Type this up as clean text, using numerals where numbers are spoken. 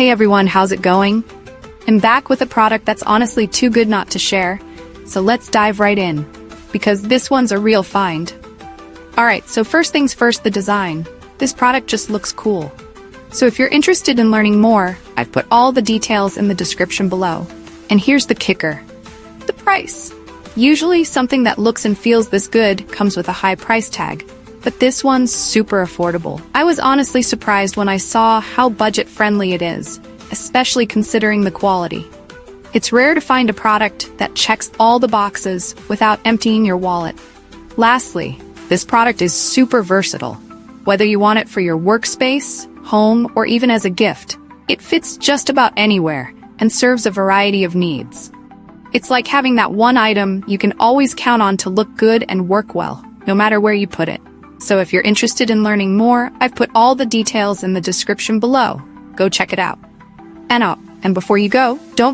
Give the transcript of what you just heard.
Hey everyone, how's it going? I'm back with a product that's honestly too good not to share, so let's dive right in, because this one's a real find. Alright, so first things first, the design. This product just looks cool. So if you're interested in learning more, I've put all the details in the description below. And here's the kicker. The price. Usually something that looks and feels this good comes with a high price tag, but this one's super affordable. I was honestly surprised when I saw how budget-friendly it is, especially considering the quality. It's rare to find a product that checks all the boxes without emptying your wallet. Lastly, this product is super versatile. Whether you want it for your workspace, home, or even as a gift, it fits just about anywhere and serves a variety of needs. It's like having that one item you can always count on to look good and work well, no matter where you put it. So if you're interested in learning more, I've put all the details in the description below. Go check it out. And before you go, don't